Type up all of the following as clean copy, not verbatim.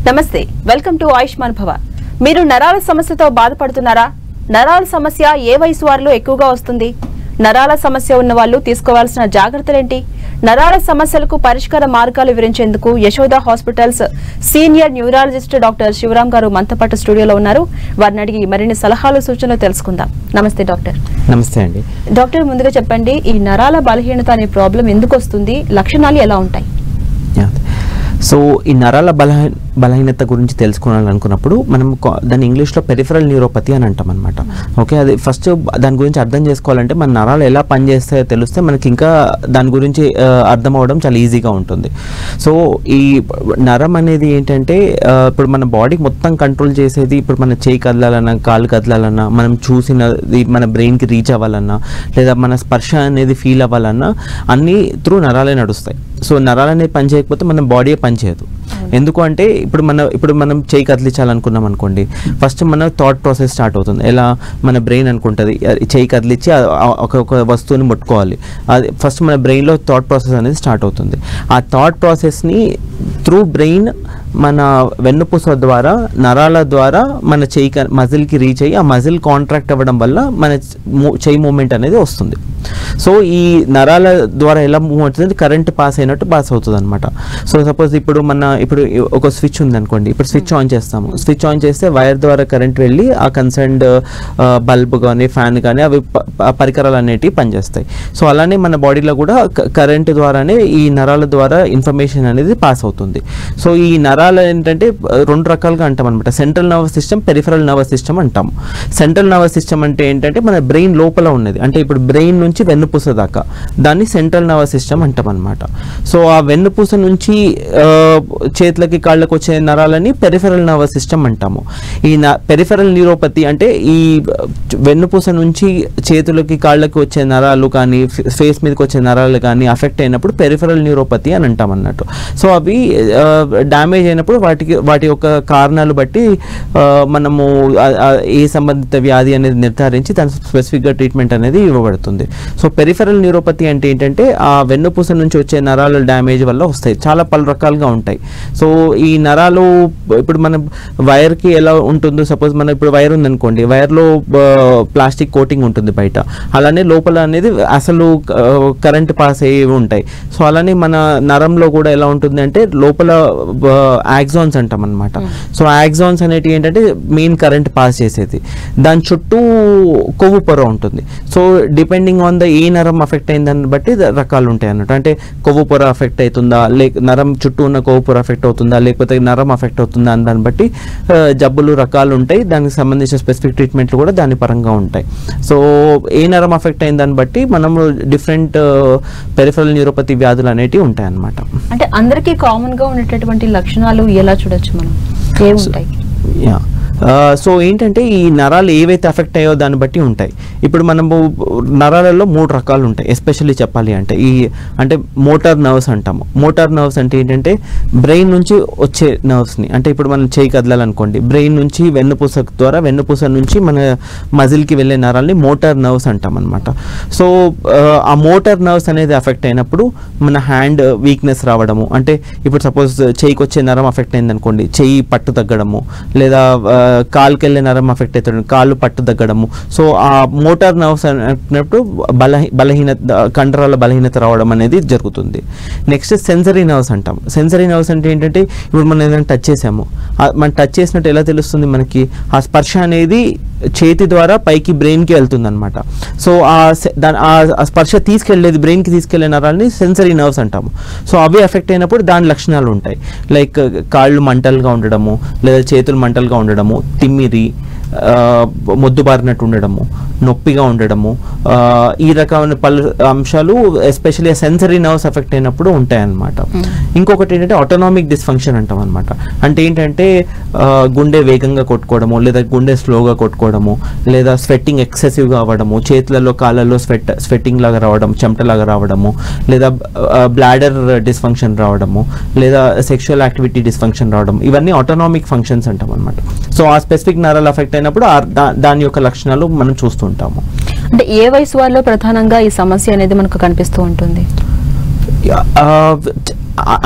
నమస్తే, welcome to Ayushman భవ. మీరు నరాల సమస్యతో బాధపడుతున్నారా? నరాల సమస్య ఏ వయసు వారిలో ఎక్కువగా వస్తుంది? నరాల సమస్య ఉన్న వాళ్ళు తీసుకోవాల్సిన జాగ్రత్తలేంటి? నరాల సమస్యలకు పరిష్కార మార్గాలు వివరించేందుకు Yashoda hospitals senior neurologist doctor Shivaram గారు మనతో పాటు స్టూడియోలో ఉన్నారు. వారిని అడిగి మరిన్ని సలహాలు సూచనలు తెలుసుకుందాం. నమస్తే డాక్టర్. నమస్తే అండి. డాక్టర్, ముందుగా చెప్పండి, ఈ నరాల బలహీనత అనే ప్రాబ్లం ఎందుకు వస్తుంది? లక్షణాలు ఎలా ఉంటాయి? సో ఈ నరాల బలహీనత గురించి తెలుసుకోవాలనుకున్నప్పుడు మనం దాన్ని ఇంగ్లీష్లో పెరిఫరల్ న్యూరోపతి అని అంటాం అనమాట. ఓకే, అది ఫస్ట్ దాని గురించి అర్థం చేసుకోవాలంటే మన నరాలు ఎలా పనిచేస్తాయో తెలిస్తే మనకి ఇంకా దాని గురించి అర్థం అవ్వడం చాలా ఈజీగా ఉంటుంది. సో ఈ నరం అనేది ఏంటంటే ఇప్పుడు మన బాడీకి మొత్తం కంట్రోల్ చేసేది, ఇప్పుడు మన చేయి కదలాలన్నా, కాళ్ళు కదలాలన్నా, మనం చూసినది మన బ్రెయిన్కి రీచ్ అవ్వాలన్నా, లేదా మన స్పర్శ అనేది ఫీల్ అవ్వాలన్నా అన్నీ త్రూ నరాలే నడుస్తాయి. సో నరాలు అనేది పని చేయకపోతే మన బాడీ పనిచేయదు. ఎందుకు అంటే ఇప్పుడు మనం చేయి కదిలించాలనుకున్నాం అనుకోండి, ఫస్ట్ మన థాట్ ప్రాసెస్ స్టార్ట్ అవుతుంది. ఎలా మన బ్రెయిన్ అనుకుంటుంది చేయి కదిలించి ఒక వస్తువుని ముట్టుకోవాలి. అది ఫస్ట్ మన బ్రెయిన్లో థాట్ ప్రాసెస్ అనేది స్టార్ట్ అవుతుంది. ఆ థాట్ ప్రాసెస్ని త్రూ బ్రెయిన్ మన వెన్నుపూస ద్వారా నరాల ద్వారా మన చేయి మజిల్కి రీచ్ అయ్యి ఆ మజిల్ కాంట్రాక్ట్ అవ్వడం వల్ల మన చేయి మూమెంట్ అనేది వస్తుంది. సో ఈ నరాల ద్వారా ఎలా మూవ్ అవుతుంది, కరెంట్ పాస్ అయినట్టు పాస్ అవుతుంది అనమాట. సో సపోజ్ ఇప్పుడు ఒక స్విచ్ ఉంది అనుకోండి, ఇప్పుడు స్విచ్ ఆన్ చేస్తాము. స్విచ్ ఆన్ చేస్తే వైర్ ద్వారా కరెంట్ వెళ్ళి ఆ కన్సర్న్డ్ బల్బ్ కానీ ఫ్యాన్ కానీ అవి పరికరాలు అనేటివి పనిచేస్తాయి. సో అలానే మన బాడీలో కూడా కరెంట్ ద్వారానే ఈ నరాల ద్వారా ఇన్ఫర్మేషన్ అనేది పాస్ అవుతుంది. సో ఈ నరాలు ఏంటంటే రెండు రకాలుగా అంటాం అనమాట. Central nervous system, peripheral nervous system అంటాం. సెంట్రల్ నర్వస్ సిస్టమ్ అంటే ఏంటంటే మన బ్రెయిన్ లోపల ఉన్నది, అంటే ఇప్పుడు బ్రెయిన్ నుంచి వెన్నుపూస దాకా దాన్ని సెంట్రల్ నర్వస్ సిస్టమ్ అంటాం అనమాట. సో ఆ వెన్నుపూస నుంచి చేతులకి కాళ్ళకి వచ్చే నరాలని పెరిఫరల్ నర్వస్ సిస్టమ్ అంటాము. ఈ పెరిఫరల్ న్యూరోపతి అంటే ఈ వెన్నుపూస నుంచి చేతులకి కాళ్ళకి వచ్చే నరాలు కానీ ఫేస్ మీదకి వచ్చే నరాలు కానీ అఫెక్ట్ అయినప్పుడు పెరిఫరల్ న్యూరోపతి అని అంటాం అన్నట్టు. సో అవి డ్యామేజ్ అయినప్పుడు వాటి యొక్క కారణాలు బట్టి మనము ఏ సంబంధిత వ్యాధి అనేది నిర్ధారించి దాని స్పెసిఫిక్గా ట్రీట్మెంట్ అనేది ఇవ్వబడుతుంది. సో పెరిఫరల్ న్యూరోపతి అంటే ఏంటంటే ఆ వెన్నుపూస నుంచి వచ్చే నరాల డ్యామేజ్ వల్ల వస్తాయి. చాలా పలు రకాలుగా ఉంటాయి. సో ఈ నరాలు ఇప్పుడు మన వైర్కి ఎలా ఉంటుందో, సపోజ్ మన ఇప్పుడు వైర్ ఉందనుకోండి, వైర్లో ప్లాస్టిక్ కోటింగ్ ఉంటుంది బయట, అలానే లోపల అనేది అసలు కరెంట్ పాస్ అయ్యేవి ఉంటాయి. సో అలానే మన నరంలో కూడా ఎలా ఉంటుంది అంటే లోపల యాక్సాన్స్ అంటాం అనమాట. సో యాక్సాన్స్ అనేటివి ఏంటంటే మెయిన్ కరెంట్ పాస్ చేసేది. దాని చుట్టూ కొవ్వు పొర ఉంటుంది. సో డిపెండింగ్ ఆన్ ద ఏ నరం అఫెక్ట్ అయిందని బట్టి రకాలు ఉంటాయి అన్నట్టు. అంటే కొవ్వు పొర అఫెక్ట్ అవుతుందా, నరం చుట్టూ ఉన్న కొవ్వు పొర అఫెక్ట్ అవుతుందా, లేకపోతే నరం అఫెక్ట్ అవుతుందా అని దాన్ని బట్టి జబ్బులు రకాలు ఉంటాయి. దానికి సంబంధించిన స్పెసిఫిక్ ట్రీట్మెంట్లు కూడా దాని పరంగా ఉంటాయి. సో ఏ నరం అఫెక్ట్ అయిన దాన్ని బట్టి మనం డిఫరెంట్ పెరిఫరల్ న్యూరోపతి వ్యాధులు అనేటివి ఉంటాయి అన్నమాట. అంటే అందరికీ కామన్ గా ఉండేటటువంటి లక్షణాలు ఎలా చూడొచ్చు మనం? ఏముంటాయి? సో ఏంటంటే ఈ నరాలు ఏవైతే అఫెక్ట్ అయ్యో దాన్ని బట్టి ఉంటాయి. ఇప్పుడు మనము నరాలలో 3 రకాలు ఉంటాయి. ఎస్పెషల్లీ చెప్పాలి అంటే అంటే మోటార్ నర్వ్స్ అంటాము. మోటార్ నర్వ్స్ అంటే ఏంటంటే బ్రెయిన్ నుంచి వచ్చే నర్వ్స్ని, అంటే ఇప్పుడు మనం చేయి కదలాలనుకోండి, బ్రెయిన్ నుంచి వెన్నుపూస ద్వారా వెన్నుపూస నుంచి మన మజిల్కి వెళ్ళే నరాల్ని మోటార్ నర్వ్స్ అంటాం అనమాట. సో ఆ మోటార్ నర్వ్స్ అనేది అఫెక్ట్ అయినప్పుడు మన హ్యాండ్ వీక్నెస్ రావడము, అంటే ఇప్పుడు సపోజ్ చేయికి వచ్చే నరం అఫెక్ట్ అయింది అనుకోండి, చెయ్యి పట్టు తగ్గడము, లేదా కాలుకి వెళ్ళే నరం అఫెక్ట్ అవుతుంది, కాళ్ళు పట్టు తగ్గడము. సో ఆ మోటార్ నర్వ్స్ అన్నప్పుడు బలహీనత, కండరాల బలహీనత రావడం అనేది జరుగుతుంది. నెక్స్ట్ సెన్సరీ నర్వ్స్ అంటాం. సెన్సరీ నర్వ్స్ అంటే ఏంటంటే ఇప్పుడు మనం ఏదైనా టచ్ చేసాము, మనం టచ్ చేసినట్టు ఎలా తెలుస్తుంది మనకి? ఆ స్పర్శ అనేది చేతి ద్వారా పైకి బ్రెయిన్కి వెళ్తుంది అనమాట. సో ఆ స్పర్శ తీసుకెళ్లేది బ్రెయిన్కి తీసుకెళ్లే నరాలని సెన్సరీ నర్వ్స్ అంటాము. సో అవి ఎఫెక్ట్ అయినప్పుడు దాని లక్షణాలు ఉంటాయి. లైక్ కాళ్ళు మంటలుగా ఉండడము, లేదా చేతులు మంటలుగా ఉండడము, తిమ్మిరి, మొద్దుబారినట్టు ఉండడము, నొప్పిగా ఉండడము, ఈ రకమైన పలు అంశాలు ఎస్పెషల్లీ సెన్సరీ నర్వ్స్ ఎఫెక్ట్ అయినప్పుడు ఉంటాయన్నమాట. ఇంకొకటి ఏంటంటే ఆటోనామిక్ డిస్ఫంక్షన్ అంటాం అనమాట. అంటే ఏంటంటే గుండె వేగంగా కొట్టుకోవడము, లేదా గుండె స్లోగా కొట్టుకోవడము, లేదా స్వెట్టింగ్ ఎక్సెసివ్గా అవ్వడము, చేతులలో కాళ్ళలో స్వెట్టింగ్ లాగా రావడం, చెమటలాగా రావడము, లేదా బ్లాడర్ డిస్ఫంక్షన్ రావడము, లేదా సెక్షువల్ యాక్టివిటీ డిస్ఫంక్షన్ రావడం, ఇవన్నీ ఆటోనామిక్ ఫంక్షన్స్ అంటాం అనమాట. సో ఆ స్పెసిఫిక్ నరాలు అఫెక్ట్ అయినప్పుడు దాని యొక్క లక్షణాలు మనం చూస్తుంటాము. అంటే ఏ వయసు వారిలో ప్రధానంగా ఈ సమస్య అనేది మనకు కనిపిస్తూ ఉంటుంది?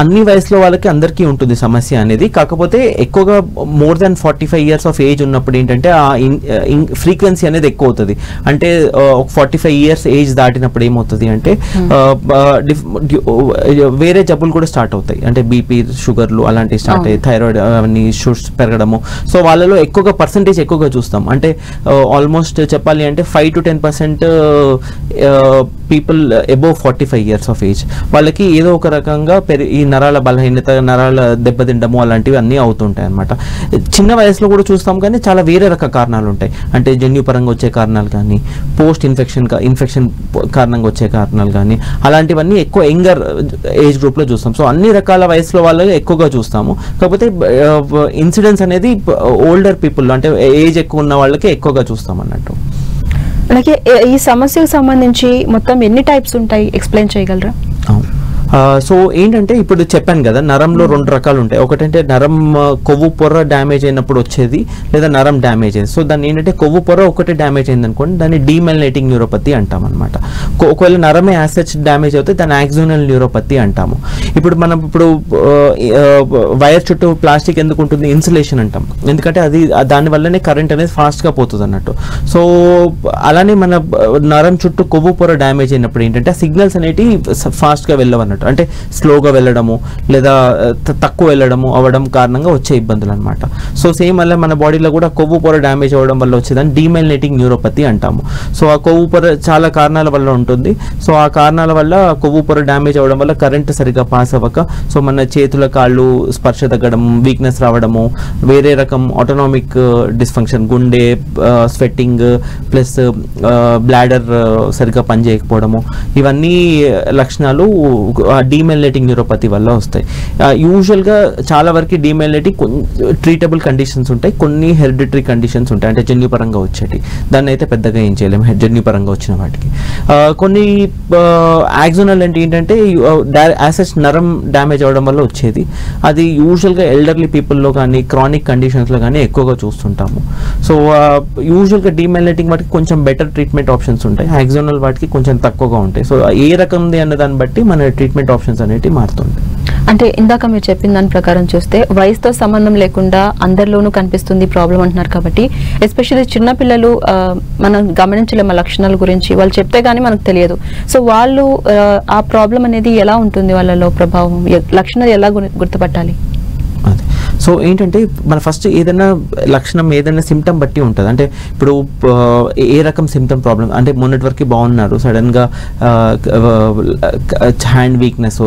అన్ని వయసులో వాళ్ళకి అందరికీ ఉంటుంది సమస్య అనేది. కాకపోతే ఎక్కువగా more than 45 years of age ఉన్నప్పుడు ఏంటంటే ఆ ఫ్రీక్వెన్సీ అనేది ఎక్కువ అవుతుంది. అంటే ఒక 45 years ఏజ్ దాటినప్పుడు ఏమవుతుంది అంటే వేరే జబ్బులు కూడా స్టార్ట్ అవుతాయి. అంటే బీపీ, షుగర్లు అలాంటివి స్టార్ట్ అయ్యి, థైరాయిడ్ అవన్నీ షుగర్స్ పెరగడము. సో వాళ్ళలో ఎక్కువగా పర్సంటేజ్ ఎక్కువగా చూస్తాం. అంటే ఆల్మోస్ట్ చెప్పాలి అంటే 5 to 10% people above 45 years of age వాళ్ళకి ఏదో ఒక రకంగా ఈ నరాల బలహీనత, నరాల దెబ్బతిండము అలాంటివి అన్నీ అవుతుంటాయి అనమాట. చిన్న వయసులో కూడా చూస్తాం, కానీ చాలా వేరే రకాల కారణాలు ఉంటాయి. అంటే జన్యుపరంగా వచ్చే కారణాలు కానీ, పోస్ట్ ఇన్ఫెక్షన్ కారణంగా వచ్చే కారణాలు కానీ, అలాంటివన్నీ ఎక్కువ యంగర్ ఏజ్ గ్రూప్లో చూస్తాం. సో అన్ని రకాల వయసులో వాళ్ళు ఎక్కువగా చూస్తాము. కాకపోతే ఇన్సిడెన్స్ అనేది ఓల్డర్ పీపుల్, అంటే ఏజ్ ఎక్కువ ఉన్న వాళ్ళకి ఎక్కువగా చూస్తాం అన్నట్టు. అలాగే ఈ సమస్యకు సంబంధించి మొత్తం ఎన్ని టైప్స్ ఉంటాయి, ఎక్స్ప్లెయిన్ చేయగలరా? సో ఏంటంటే ఇప్పుడు చెప్పాను కదా, నరంలో 2 రకాలు ఉంటాయి. ఒకటంటే నరం కొవ్వు పొర డ్యామేజ్ అయినప్పుడు వచ్చేది, లేదా నరం డ్యామేజ్ అయ్యేది. సో దాన్ని ఏంటంటే కొవ్వు పొర ఒకటే డ్యామేజ్ అయింది అనుకోండి, దాన్ని డీమెల్నేటింగ్ న్యూరోపతి అంటాం అనమాట. ఒకవేళ నరమే యాసెచ్ డ్యామేజ్ అవుతే దాన్ని యాక్సోనల్ న్యూరోపతి అంటాము. ఇప్పుడు మనం వైర్ చుట్టూ ప్లాస్టిక్ ఎందుకు ఉంటుంది? ఇన్సులేషన్ అంటాం. ఎందుకంటే అది దాని వల్లనే కరెంట్ అనేది ఫాస్ట్గా పోతుంది అన్నట్టు. సో అలానే మన నరం చుట్టూ కొవ్వు పొర డ్యామేజ్ అయినప్పుడు ఏంటంటే ఆ సిగ్నల్స్ అనేవి ఫాస్ట్గా వెళ్ళవన్నట్టు. అంటే స్లోగా వెళ్ళడము, లేదా తక్కువ వెళ్ళడము అవ్వడం కారణంగా వచ్చే ఇబ్బందులు అనమాట. సో సేమ్ అలా మన బాడీలో కూడా కొవ్వు పొర డ్యామేజ్ అవ్వడం వల్ల వచ్చేదాన్ని డీమెల్నేటింగ్ న్యూరోపతి అంటాము. సో ఆ కొవ్వు పొర చాలా కారణాల వల్ల ఉంటుంది. సో ఆ కారణాల వల్ల కొవ్వు పొర డ్యామేజ్ అవ్వడం వల్ల కరెంట్ సరిగ్గా పాస్ అవ్వక, సో మన చేతుల కాళ్ళు స్పర్శ తగ్గడం, వీక్నెస్ రావడము, వేరే రకం ఆటోనామిక్ డిస్ఫంక్షన్, గుండె స్వెట్టింగ్ ప్లస్ బ్లాడర్ సరిగ్గా పనిచేయకపోవడము, ఇవన్నీ లక్షణాలు డీమెల్నేటింగ్ న్యూరోపతి వల్ల వస్తాయి. యూజువల్గా చాలా వరకు డీమెల్నేటింగ్ ట్రీటబుల్ కండిషన్స్ ఉంటాయి, కొన్ని హెరిడిటరీ కండిషన్స్ ఉంటాయి, అంటే జన్యుపరంగా వచ్చేటి. దాన్ని అయితే పెద్దగా ఏం చేయలేము జన్యుపరంగా వచ్చిన వాటికి. కొన్ని యాక్సోనల్ అంటే ఏంటంటే యాసెస్ నరం డ్యామేజ్ అవ్వడం వల్ల వచ్చేది. అది యూజువల్గా ఎల్డర్లీ పీపుల్లో కానీ, క్రానిక్ కండిషన్స్లో కానీ ఎక్కువగా చూస్తుంటాము. సో యూజువల్గా డీమెల్నేటింగ్ వాటికి కొంచెం బెటర్ ట్రీట్మెంట్ ఆప్షన్స్ ఉంటాయి, యాక్సోనల్ వాటికి కొంచెం తక్కువగా ఉంటాయి. సో ఏ రకంది అన్న దాన్ని బట్టి మన ట్రీట్మెంట్ ఆప్షన్స్ అనేవి మారుతుంది. అంటే ఇందాక మీరు చెప్పిన దాని ప్రకారం చూస్తే వయసుతో సంబంధం లేకుండా అందరిలోనూ కనిపిస్తుంది ప్రాబ్లం అంటున్నారు. కాబట్టి ఎస్పెషల్లీ చిన్నపిల్లలు మనం గమనించలేము లక్షణాల గురించి, వాళ్ళు చెప్తే గానీ మనకు తెలియదు. సో వాళ్ళు ఆ ప్రాబ్లం అనేది ఎలా ఉంటుంది, వాళ్ళలో ప్రభావం, లక్షణాలు ఎలా గుర్తుపట్టాలి? సో ఏంటంటే మన ఫస్ట్ ఏదైనా లక్షణం, ఏదైనా సిమ్టమ్ బట్టి ఉంటుంది. అంటే ఇప్పుడు ఏ రకం సిమ్టమ్ ప్రాబ్లం అంటే మొన్నటి వరకు బాగున్నారు, సడన్గా హ్యాండ్ వీక్నెస్,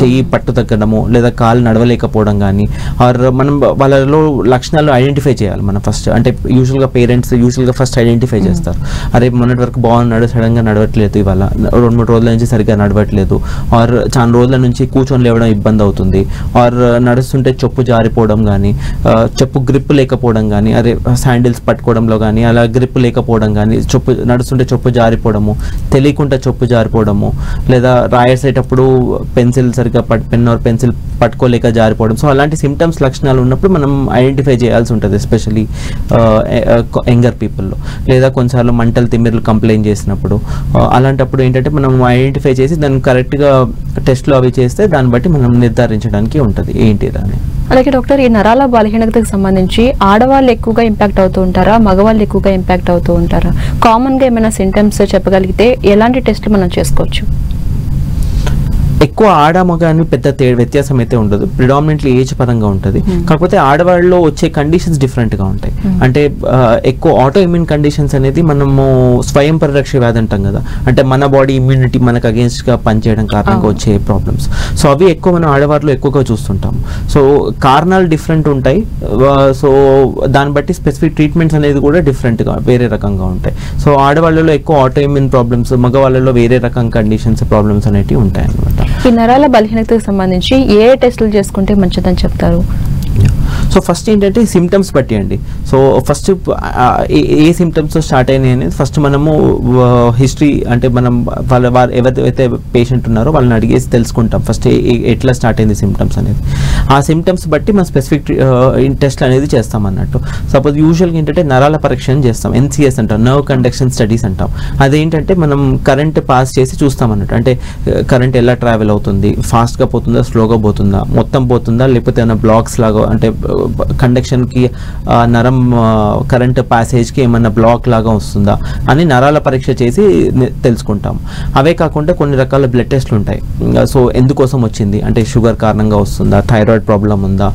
చెయ్యి పట్టు తగ్గడము, లేదా కాలు నడవలేకపోవడం కానీ, ఆర్ మనం వాళ్ళలో లక్షణాలు ఐడెంటిఫై చేయాలి మనం ఫస్ట్. అంటే యూజువల్గా పేరెంట్స్ ఫస్ట్ ఐడెంటిఫై చేస్తారు. అరే మొన్నటి వరకు బాగున్నాడు, సడన్గా నడవట్లేదు, ఇవాళ 2-3 రోజుల నుంచి సరిగ్గా నడవట్లేదు, ఆర్ చాలా రోజుల నుంచి కూర్చొని లేవడం ఇబ్బంది అవుతుంది, ఆర్ నడుస్తుంటే చొప్పు జారిపోవడం కానీ, చెప్పు గ్రిప్ లేకపోవడం కానీ, అదే శాండిల్స్ పట్టుకోవడంలో కానీ అలా గ్రిప్ లేకపోవడం కానీ, నడుస్తుంటే చొప్పు జారిపోవడము, తెలియకుండా చొప్పు జారిపోవడము, లేదా రాయేసేటప్పుడు పెన్సిల్ సరిగ్గా పెన్ ఆర్ పెన్సిల్ పట్టుకోలేక జారిపోవడం. సో అలాంటి సిమ్టమ్స్, లక్షణాలు ఉన్నప్పుడు మనం ఐడెంటిఫై చేయాల్సి ఉంటుంది, ఎస్పెషలీ యంగర్ పీపుల్లో. లేదా కొన్నిసార్లు మంటలు, తిమ్మిర్లు కంప్లైంట్ చేసినప్పుడు, అలాంటప్పుడు ఏంటంటే మనం ఐడెంటిఫై చేసి దాన్ని కరెక్ట్గా టెస్ట్లు అవి చేస్తే దాన్ని బట్టి మనం నిర్ధారించడానికి ఉంటుంది ఏంటి అని. అలాగే డాక్టర్, ఈ నరాల బలహీనతకు సంబంధించి ఆడవాళ్ళు ఎక్కువగా ఇంపాక్ట్ అవుతూ ఉంటారా, మగవాళ్ళు ఎక్కువగా ఇంపాక్ట్ అవుతూ ఉంటారా? కామన్ గా ఏమైనా సింటమ్స్ చెప్పగలిగితే ఎలాంటి టెస్ట్లు మనం చేసుకోవచ్చు? ఎక్కువ ఆడ మగ అని పెద్ద వ్యత్యాసం అయితే ఉండదు, ప్రిడామినెంట్లీ ఏజ్ పరంగా ఉంటుంది. కాకపోతే ఆడవాళ్ళలో వచ్చే కండిషన్స్ డిఫరెంట్గా ఉంటాయి. అంటే ఎక్కువ ఆటో ఇమ్యూన్ కండిషన్స్ అనేది మనము స్వయం పరిరక్ష వ్యాధి అంటాం కదా, అంటే మన బాడీ ఇమ్యూనిటీ మనకు అగేన్స్ట్గా పనిచేయడం కారణంగా వచ్చే ప్రాబ్లమ్స్. సో అవి ఎక్కువ మనం ఆడవారిలో ఎక్కువగా చూస్తుంటాము. సో కారణాలు డిఫరెంట్ ఉంటాయి. సో దాన్ని బట్టి స్పెసిఫిక్ ట్రీట్మెంట్స్ అనేది కూడా డిఫరెంట్గా వేరే రకంగా ఉంటాయి. సో ఆడవాళ్ళలో ఎక్కువ ఆటో ఇమ్యూన్ ప్రాబ్లమ్స్, మగవాళ్ళలో వేరే రకం కండిషన్స్, ప్రాబ్లమ్స్ అనేవి ఉంటాయి అన్నమాట. ఈ నరాల బలహీనతకు సంబంధించి ఏ టెస్టులు చేసుకుంటే మంచిదని చెప్తారు? సో ఫస్ట్ ఏంటంటే సిమ్టమ్స్ బట్టి అండి. సో ఫస్ట్ ఏ సిమ్టమ్స్ స్టార్ట్ అయినాయి అనేది ఫస్ట్ మనము హిస్టరీ అంటే మనం వారు ఎవరైతే పేషెంట్ ఉన్నారో వాళ్ళని అడిగేసి తెలుసుకుంటాం ఫస్ట్ ఎట్లా స్టార్ట్ అయింది సిమ్టమ్స్ అనేది. ఆ సిమ్టమ్స్ బట్టి మనం స్పెసిఫిక్ టెస్ట్ అనేది చేస్తాం అన్నట్టు. సపోజ్ యూజువల్గా ఏంటంటే నరాల పరీక్ష చేస్తాం, NCS అంటాం, నర్వ్ కండక్షన్ స్టడీస్ అంటాం. అదేంటంటే మనం కరెంట్ పాస్ చేసి చూస్తాం అన్నట్టు. అంటే కరెంట్ ఎలా ట్రావెల్ అవుతుంది, ఫాస్ట్గా పోతుందా, స్లోగా పోతుందా, మొత్తం పోతుందా, లేకపోతే ఏమైనా బ్లాక్స్ లాగా అంటే కండక్షన్కి నరం కరెంట్ ప్యాసేజ్కి ఏమన్నా బ్లాక్ లాగా వస్తుందా అని నరాల పరీక్ష చేసి తెలుసుకుంటాం. అవే కాకుండా కొన్ని రకాల బ్లడ్ టెస్ట్లు ఉంటాయి. సో ఎందుకోసం వచ్చింది అంటే షుగర్ కారణంగా వస్తుందా, థైరాయిడ్ ప్రాబ్లం ఉందా,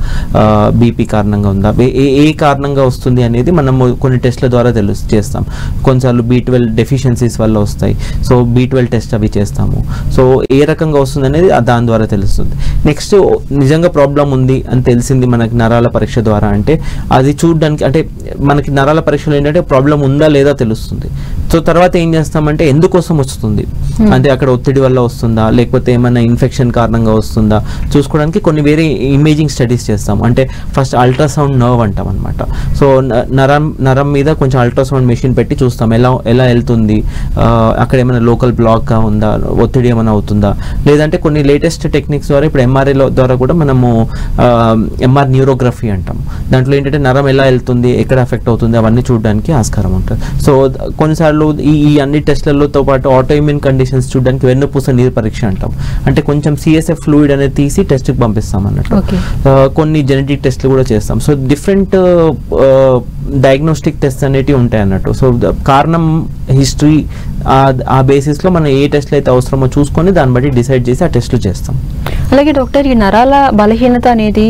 బీపీ కారణంగా ఉందా, ఏ కారణంగా వస్తుంది అనేది మనము కొన్ని టెస్ట్ల ద్వారా చేస్తాం. కొన్నిసార్లు B12 డెఫిషియన్సీస్ వల్ల వస్తాయి. సో B12 టెస్ట్ అవి చేస్తాము. సో ఏ రకంగా వస్తుంది అనేది దాని ద్వారా తెలుస్తుంది. నెక్స్ట్ నిజంగా ప్రాబ్లం ఉంది అని తెలిసింది మనకి నరాల పరీక్ష ద్వారా అంటే అది చూడడానికి అంటే మనకి నరాల పరీక్షలో ఏంటంటే ప్రాబ్లం ఉందా లేదా తెలుస్తుంది. సో తర్వాత ఏం చేస్తామంటే ఎందుకోసం వస్తుంది అంటే అక్కడ ఒత్తిడి వల్ల వస్తుందా లేకపోతే ఏమైనా ఇన్ఫెక్షన్ కారణంగా వస్తుందా చూసుకోవడానికి కొన్ని వేరే ఇమేజింగ్ స్టడీస్ చేస్తాం. అంటే ఫస్ట్ అల్ట్రాసౌండ్ నర్వ్ అంటాం అనమాట. సో నరం మీద కొంచెం అల్ట్రాసౌండ్ మెషిన్ పెట్టి చూస్తాం ఎలా వెళ్తుంది, అక్కడ ఏమైనా లోకల్ బ్లాక్గా ఉందా, ఒత్తిడి ఏమైనా అవుతుందా, లేదంటే కొన్ని లేటెస్ట్ టెక్నిక్స్ ద్వారా ఇప్పుడు MRI ద్వారా కూడా మనము MR న్యూరోగ్రఫీ అంటాం. దాంట్లో ఏంటంటే నరం ఎలా వెళ్తుంది, ఎక్కడ ఎఫెక్ట్ అవుతుంది అవన్నీ చూడడానికి ఆస్కారం ఉంటుంది. సో కొన్నిసార్లు ఈ అన్ని టెస్ట్లతో పాటు ఆటోఇమ్యూన్ కండిషన్స్ చూడడానికి వెన్నుపూస నీరు పరీక్ష అంటాం. అంటే కొంచెం CSF ఫ్లూయిడ్ అనేది తీసి టెస్ట్కి పంపిస్తాం అన్నట్టు. కొన్ని జెనెటిక్ టెస్ట్లు కూడా చేస్తాం. సో డిఫరెంట్ డయాగ్నోస్టిక్ టెస్ట్ అనేటివి ఉంటాయి అన్నట్టు. సో కారణం హిస్టరీ ఆ బేసిస్లో మనం ఏ టెస్ట్లు అయితే అవసరమో చూసుకొని దాన్ని బట్టి డిసైడ్ చేసి ఆ టెస్ట్లు చేస్తాం. అలాగే డాక్టర్ ఈ నరాల బలహీనత అనేది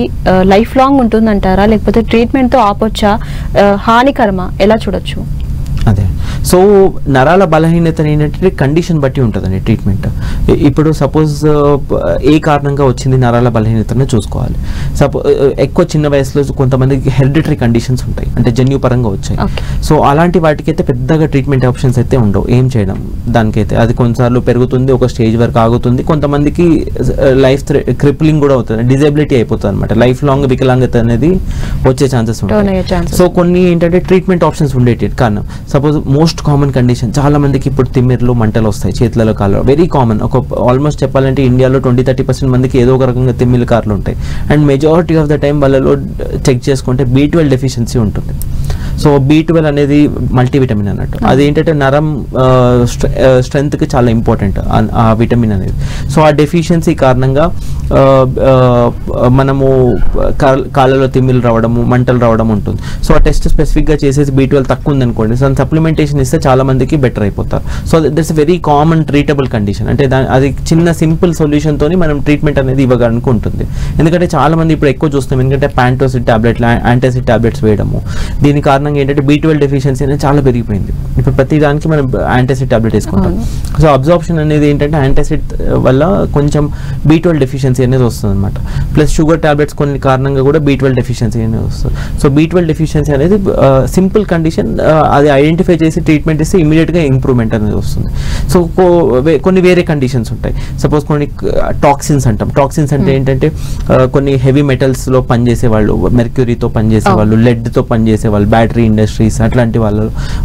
లైఫ్ లాంగ్ ఉంటుందంటారా లేకపోతే ట్రీట్మెంట్తో ఆపొచ్చా, హానికరమా, ఎలా చూడొచ్చు? అదే సో నరాల బలహీనత ఏంటంటే కండిషన్ బట్టి ఉంటుందండి ట్రీట్మెంట్. ఇప్పుడు సపోజ్ ఏ కారణంగా వచ్చింది నరాల బలహీనతను చూసుకోవాలి. ఎక్కువ చిన్న వయసులో కొంతమందికి హెరిడిటరీ కండిషన్స్ ఉంటాయి అంటే జన్యుపరంగా వచ్చాయి. సో అలాంటి వాటికైతే పెద్దగా ట్రీట్మెంట్ ఆప్షన్స్ అయితే ఉండవు ఏం చేయడం దానికైతే. అది కొన్నిసార్లు పెరుగుతుంది, ఒక స్టేజ్ వరకు ఆగుతుంది. కొంతమందికి లైఫ్ క్రిప్లింగ్ కూడా అవుతుంది, డిజేబిలిటీ అయిపోతుంది అనమాట. లైఫ్ లాంగ్ వికలాంగత అనేది వచ్చే ఛాన్సెస్ ఉంటాయి. సో కొన్ని ఏంటంటే ట్రీట్మెంట్ ఆప్షన్స్ ఉండేటి కారణం. సపోజ్ మోస్ట్ కామన్ కండిషన్ చాలా మందికి ఇప్పుడు తిమ్మిర్లు మంటలు వస్తాయి చేతులలో కాళ్ళు, వెరీ కామన్. ఆల్మోస్ట్ చెప్పాలంటే ఇండియాలో 20-30% మందికి ఏదో ఒక రకంగా తిమ్మిల కార్లు ఉంటాయి. And majority of the time వాళ్ళలో చెక్ చేసుకుంటే B12 డెఫిషియన్సీ ఉంటుంది. సో B12 అనేది మల్టీవిటమిన్ అన్నట్టు. అది ఏంటంటే నరం స్ట్రెంగ్త్కి చాలా ఇంపార్టెంట్ ఆ విటమిన్ అనేది. సో ఆ డెఫిషియన్సీ కారణంగా మనము కాళ్ళలో తిమ్మిలు రావడము, మంటలు రావడం ఉంటుంది. సో ఆ టెస్ట్ స్పెసిఫిక్గా చేసేసి B12 తక్కువ ఉందనుకోండి, సో సప్లిమెంటేషన్ ఇస్తే చాలా మందికి బెటర్ అయిపోతారు. So that's very common treatable condition. అంటే అది చిన్న సింపుల్ సొల్యూషన్తో మనం ట్రీట్మెంట్ అనేది ఇవ్వగలకు ఉంటుంది. ఎందుకంటే చాలా మంది ఇప్పుడు ఎక్కువ చూస్తాం ఎందుకంటే ప్యాంటోసిడ్ టాబ్లెట్లు, యాంటాసిడ్ టాబ్లెట్స్ వేయడము. దీని కారణంగా ఏంటంటే B12 డెఫిషియన్సీ అనేది చాలా పెరిగిపోయింది. ఇప్పుడు ప్రతి దానికి మనం యాంటాసిడ్ టాబ్లెట్ వేసుకుంటాం. సో అబ్జార్ప్షన్ అనేది ఏంటంటే యాంటాసిడ్ వల్ల కొంచెం B12 డెఫిషియన్సీ అనేది వస్తుంది అనమాట. ప్లస్ షుగర్ టాబ్లెట్స్ కొన్ని కారణంగా కూడా B12 డెఫిషియన్సీ అనేది వస్తుంది. సో B12 డెఫిషియన్సీ అనేది సింపుల్ కండిషన్, అది ఐడెంటిఫై చేసి ట్రీట్మెంట్ ఇస్తే ఇమీడియట్గా ఇంప్రూవ్మెంట్ అనేది వస్తుంది. సో కొన్ని వేరే కండిషన్స్ ఉంటాయి. సపోజ్ కొన్ని టాక్సిన్స్ అంటాం. టాక్సిన్స్ అంటే ఏంటంటే కొన్ని హెవీ మెటల్స్లో పనిచేసే వాళ్ళు, మెర్క్యూరీతో పనిచేసే వాళ్ళు, లెడ్తో పనిచేసే వాళ్ళు, బ్యాటరీ ఇండస్ట్రీస్ అట్లాంటి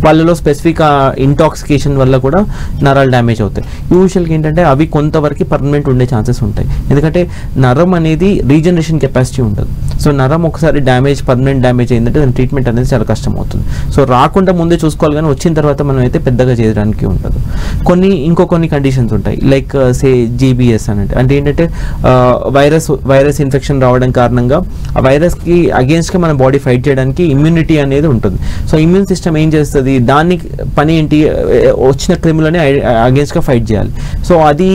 వాళ్ళలో స్పెసిఫిక్ ఇంటాక్సికేషన్ వల్ల కూడా నరాలు డ్యామేజ్ అవుతాయి. యూజువల్గా ఏంటంటే అవి కొంతవరకు పర్మనెంట్ ఉండే ఛాన్సెస్ ఉంటాయి. ఎందుకంటే నరం అనేది రీజనరేషన్ కెపాసిటీ ఉండదు. సో నరం ఒకసారి పర్మనెంట్ డ్యామేజ్ అయిందంటే దాని ట్రీట్మెంట్ అనేది చాలా కష్టం అవుతుంది. సో రాకుండా ముందే చూసుకోవాలి, కానీ వచ్చిన తర్వాత మనం అయితే పెద్దగా చేయడానికి ఉండదు. కొన్ని కండిషన్స్ ఉంటాయి లైక్ సే GBS అంటే ఏంటంటే వైరస్ ఇన్ఫెక్షన్ రావడం కారణంగా ఆ వైరస్కి అగేన్స్ట్గా మన బాడీ ఫైట్ చేయడానికి ఇమ్యూనిటీ అనేది ఉంటుంది. సో ఇమ్యూన్ సిస్టమ్ ఏం చేస్తుంది, దాని పని ఏంటి, వచ్చిన క్రిములని అగేన్స్ట్గా ఫైట్ చేయాలి. సో అది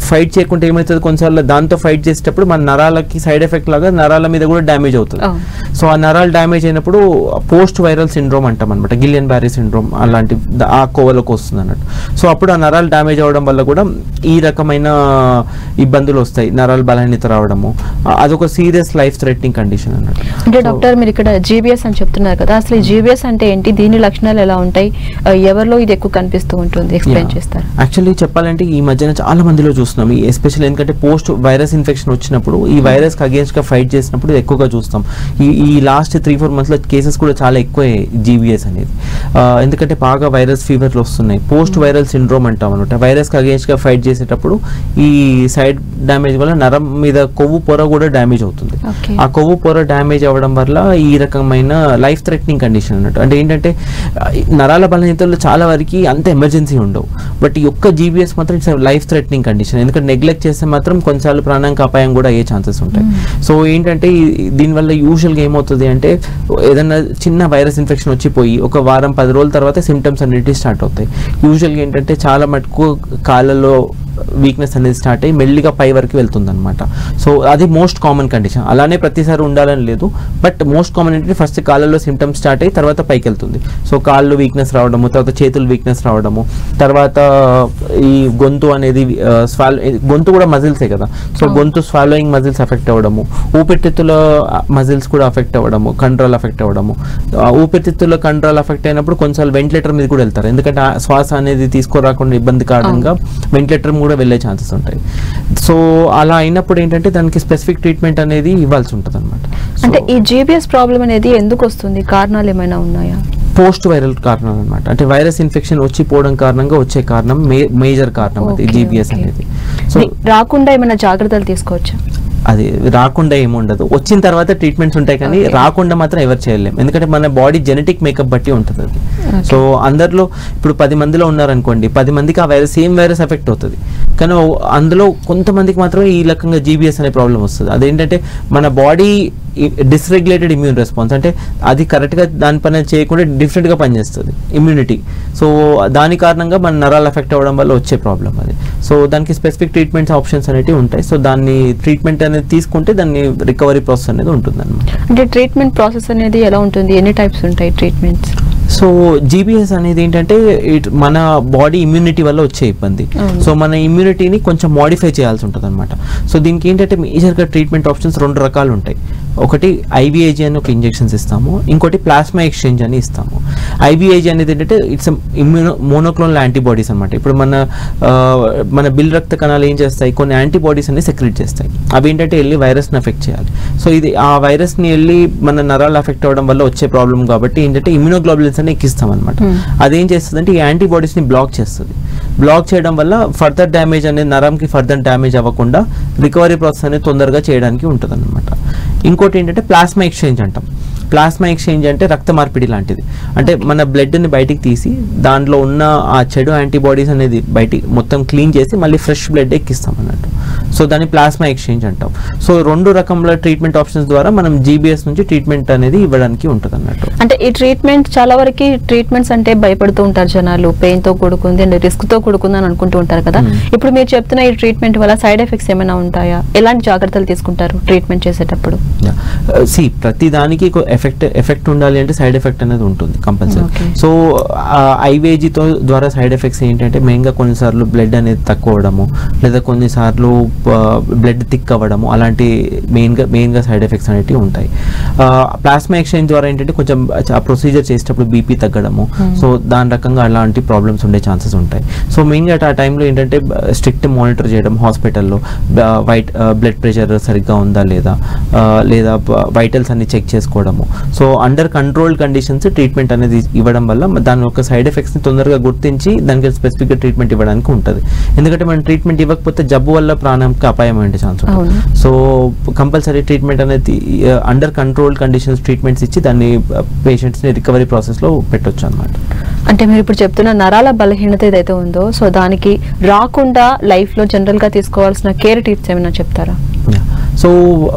ఫైట్ చేయకుండా ఏమవుతుంది, కొన్నిసార్లు దాంతో ఫైట్ చేసేటప్పుడు మన నరాలకి సైడ్ ఎఫెక్ట్ లాగా నరాల మీద కూడా డ్యామేజ్ అవుతుంది. సో ఆ నరాలు డ్యామేజ్ అయినప్పుడు పోస్ట్ వైరల్ సిండ్రోమ్ అంటాం అనమాట, గిలియన్ బ్యారీ సిండ్రోమ్ అలాంటి ఆ కోవలోకి వస్తుంది అన్నట్టు. సో అప్పుడు ఆ నరాలు డ్యామేజ్ అవ్వడం వల్ల కూడా ఈ రకమైన ఇబ్బందులు వస్తాయి, నరాలు బలహీనత రావడము. అదొక సీరియస్ లైఫ్ థ్రెటనింగ్ కండిషన్ అన్నట్టు. అంటే డాక్టర్ మీరు ఇక్కడ GBS అని చెప్తున్నారు కదా, అసలు GBS అంటే ఏంటి, దీని లక్షణాలు ఎలా ఉంటాయి, ఎవరిలో ఇది ఎక్కువ కనిపిస్తూ ఉంటుంది, ఎక్స్ప్లెయిన్ చేస్తారు? యాక్చువల్లీ చెప్పాలంటే ఈ మధ్యన చాలా మందిలో చూస్తున్నాం, ఎస్పెషల్లీ ఎందుకంటే పోస్ట్ వైరస్ ఇన్ఫెక్షన్ వచ్చినప్పుడు ఈ వైరస్కి అగేన్స్ట్గా ఫైట్ చేసినప్పుడు ఎక్కువగా చూస్తాం. ఈ ఈ లాస్ట్ 3-4 monthsలో కేసెస్ కూడా చాలా ఎక్కువ జీబీఎస్ అనేది. ఎందుకంటే బాగా వైరస్ ఫీవర్లు వస్తున్నాయి. పోస్ట్ వైరల్ సిండ్రోమ్ అంటాం అనమాట. వైరస్కి అగేన్స్ట్గా ఫైట్ చేసేటప్పుడు ఈ సైడ్ డ్యామేజ్ వల్ల నరం మీద కొవ్వు పొర కూడా డ్యామేజ్ అవుతుంది. ఆ కొవ్వు పొర డ్యామేజ్ అవ్వడం వల్ల ఈ రకమైన లైఫ్ థ్రెటనింగ్ కండిషన్ అన్నట్టు. అంటే ఏంటంటే నరాల బలహీనతల్లో చాలా వరకు అంత ఎమర్జెన్సీ ఉండవు, బట్ ఈ ఒక్క జీబీఎస్ మాత్రం ఇట్స్ లైఫ్ థ్రెటనింగ్ కండిషన్. ఎందుకంటే నెగ్లెక్ట్ చేస్తే మాత్రం కొన్నిసార్లు ప్రాణానికి అపాయం కూడా అయ్యే ఛాన్సెస్ ఉంటాయి. సో ఏంటంటే దీనివల్ల యూజువల్గా ఏమవుతుంది అంటే ఏదైనా చిన్న వైరస్ ఇన్ఫెక్షన్ వచ్చిపోయి ఒక వారం 10 రోజుల తర్వాత సిమ్టమ్స్ అనేవి స్టార్ట్ అవుతాయి. యూజువల్గా ఏంటంటే చాలా మటుకు కాళ్ళలో వీక్నెస్ అనేది స్టార్ట్ అయ్యి మెల్లిగా పై వరకు వెళ్తుంది అనమాట. సో అది మోస్ట్ కామన్ కండిషన్. అలానే ప్రతిసారి ఉండాలని లేదు, బట్ మోస్ట్ కామన్ ఏంటంటే ఫస్ట్ కాళ్ళలో సిమ్టమ్స్ స్టార్ట్ అయ్యి తర్వాత పైకి వెళ్తుంది. సో కాళ్ళు వీక్నెస్ రావడము, తర్వాత చేతులు వీక్నెస్ రావడము, తర్వాత ఈ గొంతు అనేది గొంతు కూడా మజిల్సే కదా, సో గొంతు స్వాలోయింగ్ మజిల్స్ ఎఫెక్ట్ అవ్వడము, ఊపిరితిత్తుల మజిల్స్ కూడా ఎఫెక్ట్ అవ్వడము, కంట్రోల్ ఎఫెక్ట్ అవ్వడము. ఊపిరితిత్తుల కంట్రోల్ ఎఫెక్ట్ అయినప్పుడు కొన్నిసార్లు వెంటిలేటర్ మీద కూడా వెళ్తారు, ఎందుకంటే శ్వాస అనేది తీసుకోరాకుండా ఇబ్బంది కారణంగా వెంటిలేటర్ కూడా వెళ్ళే ఛాన్సెస్ ఉంటాయి. సో అలా అయినప్పుడు ఏంటంటే దానికి స్పెసిఫిక్ ట్రీట్మెంట్ అనేది ఇవ్వాల్సి ఉంటుంది అనమాట. అంటే ఈ జీబీఎస్ ప్రాబ్లం అనేది ఎందుకు వస్తుంది, కారణాలు ఏమైనా ఉన్నాయా? పోస్ట్ వైరల్ కారణాలు అనమాట. అంటే వైరస్ ఇన్ఫెక్షన్ వచ్చిపోవడం కారణంగా వచ్చే కారణం మేజర్ కారణం అది జీబీఎస్ అనేది. సో రాకుండా ఏమైనా జాగ్రత్తలు తీసుకోవచ్చా? అది రాకుండా ఏముండదు, వచ్చిన తర్వాత ట్రీట్మెంట్స్ ఉంటాయి, కానీ రాకుండా మాత్రం ఎవరు చేయలేము, ఎందుకంటే మన బాడీ జెనెటిక్ మేకప్ బట్టి ఉంటుంది అది. సో అందరిలో ఇప్పుడు 10 మందిలో ఉన్నారనుకోండి, 10 మందికి ఆ వైరస్ సేమ్ వైరస్ ఎఫెక్ట్ అవుతుంది, కానీ అందులో కొంతమందికి మాత్రం ఈ రకంగా జీబీఎస్ అనే ప్రాబ్లం వస్తుంది. అదేంటంటే మన బాడీ డిస్రెగ్యులేటెడ్ ఇమ్యూన్ రెస్పాన్స్, అంటే అది కరెక్ట్గా దాని పని చేయకుండా డిఫరెంట్గా పనిచేస్తుంది ఇమ్యూనిటీ. సో దాని కారణంగా మన నరాలు ఎఫెక్ట్ అవ్వడం వల్ల వచ్చే ప్రాబ్లం అది. సో దానికి స్పెసిఫిక్ ట్రీట్మెంట్స్ ఆప్షన్స్ అనేవి ఉంటాయి. సో దాన్ని ట్రీట్మెంట్ అనేది తీసుకుంటే దాన్ని రికవరీ ప్రాసెస్ అనేది ఉంటుంది అనమాట. అంటే ట్రీట్మెంట్ ప్రాసెస్ అనేది ఎలా ఉంటుంది, ఎన్ని టైప్స్ ఉంటాయి ట్రీట్మెంట్స్? సో జీబీఎస్ అనేది ఏంటంటే మన బాడీ ఇమ్యూనిటీ వల్ల వచ్చే ఇబ్బంది. సో మన ఇమ్యూనిటీని కొంచెం మోడిఫై చేయాల్సి ఉంటుంది అనమాట. సో దీనికి ఏంటంటే మేజర్గా ట్రీట్మెంట్ ఆప్షన్స్ 2 రకాలు ఉంటాయి. ఒకటి ఐవీఏజీ అని ఒక ఇంజెక్షన్స్ ఇస్తాము, ఇంకోటి ప్లాస్మా ఎక్స్చేంజ్ అని ఇస్తాము. ఐవీఏజీ అనేది ఏంటంటే ఇట్స్ మోనోక్లోనల్ యాంటీబాడీస్ అనమాట. ఇప్పుడు మన బిల్ రక్త కణాలు ఏం చేస్తాయి, కొన్ని యాంటీబాడీస్ అనేది సెక్రెట్ చేస్తాయి. అవి ఏంటంటే వెళ్ళి వైరస్ని ఎఫెక్ట్ చేయాలి. సో ఇది ఆ వైరస్ని వెళ్ళి మన నరాలు ఎఫెక్ట్ అవ్వడం వల్ల వచ్చే ప్రాబ్లం కాబట్టి ఏంటంటే ఇమ్యూనోగ్లోబులిన్స్ అని ఎక్కిస్తాం అనమాట. అదేం చేస్తుంది అంటే ఈ యాంటీబాడీస్ని బ్లాక్ చేస్తుంది. బ్లాక్ చేయడం వల్ల ఫర్దర్ డ్యామేజ్ అనేది నరంకి ఫర్దర్ డ్యామేజ్ అవ్వకుండా రికవరీ ప్రాసెస్ అనేది తొందరగా చేయడానికి ఉంటుంది అనమాట. ఇంకోటి ఏంటంటే ప్లాస్మా ఎక్స్చేంజ్ అంటాం. ప్లాస్మా ఎక్స్చేంజ్ అంటే రక్త మార్పిడి లాంటిది. అంటే మన బ్లడ్ని బయటికి తీసి దాంట్లో ఉన్న ఆ చెడు యాంటీబాడీస్ అనేది బయటికి మొత్తం క్లీన్ చేసి మళ్ళీ ఫ్రెష్ బ్లడ్ ఎక్కిస్తాం అన్నట్టు. సో దాన్ని ప్లాస్మా ఎక్స్చేంజ్ అంటాం. సో 2 రకముల ట్రీట్మెంట్ ఆప్షన్స్ ద్వారా మనం జీబీఎస్ నుంచి ట్రీట్మెంట్ అనేది ఇవ్వడానికి ఉంటుంది అన్నట్టు. అంటే ఈ ట్రీట్మెంట్ చాలా వరకు ట్రీట్మెంట్స్ అంటే భయపడుతూ ఉంటారు జనాలు, పెయిన్ తో కూడుకుంది అండ్ రిస్క్ తో కూడుకుంది అని అనుకుంటూ ఉంటారు కదా. ఇప్పుడు మీరు చెప్తున్న ఈ ట్రీట్మెంట్ వల్ల సైడ్ ఎఫెక్ట్స్ ఏమైనా ఉంటాయా, ఎలాంటి జాగ్రత్తలు తీసుకుంటారు ట్రీట్మెంట్ చేసేటప్పుడు? ప్రతి దానికి ఎఫెక్ట్ ఉండాలి అంటే సైడ్ ఎఫెక్ట్ అనేది ఉంటుంది కంపల్సరీ. సో ఐవేజీతో ద్వారా సైడ్ ఎఫెక్ట్స్ ఏంటంటే మెయిన్గా కొన్నిసార్లు బ్లడ్ అనేది తక్కువ అవడము, లేదా కొన్నిసార్లు బ్లడ్ థిక్ అవ్వడము, అలాంటి మెయిన్గా సైడ్ ఎఫెక్ట్స్ అనేవి ఉంటాయి. ప్లాస్మా ఎక్స్చేంజ్ ద్వారా ఏంటంటే కొంచెం ఆ ప్రొసీజర్ చేసేటప్పుడు బీపీ తగ్గడము, సో దాని రకంగా అలాంటి ప్రాబ్లమ్స్ ఉండే ఛాన్సెస్ ఉంటాయి. సో మెయిన్గా ఆ టైంలో ఏంటంటే స్ట్రిక్ట్ మానిటర్ చేయడం హాస్పిటల్లో, బ్లడ్ ప్రెషర్ సరిగ్గా ఉందా లేదా వైటల్స్ అన్ని చెక్ చేసుకోవడము. So under control conditions treatment అనేది ఇవ్వడం వల్ల దాని యొక్క సైడ్ ఎఫెక్ట్స్ని తొందరగా గుర్తించి దానికి స్పెసిఫిక్గా ట్రీట్మెంట్ ఇవ్వడానికి ఉంటుంది. ఎందుకంటే మనం ట్రీట్మెంట్ ఇవ్వకపోతే జబ్బు వల్ల ప్రాణానికి అపాయం అయ్యే ఛాన్స్ ఉంటుంది. సో కంపల్సరీ ట్రీట్మెంట్ అనేది అండర్ కంట్రోల్ కండిషన్స్ ట్రీట్మెంట్స్ ఇచ్చి దాన్ని పేషెంట్స్ని రికవరీ ప్రాసెస్లో పెట్టొచ్చు అనమాట. అంటే మీరు ఇప్పుడు చెప్తున్న నరాల బలహీనత ఏదైతే ఉందో, సో దానికి రాకుండా లైఫ్లో జనరల్గా తీసుకోవాల్సిన కేర్ టిప్స్ ఏమైనా చెప్తారా? సో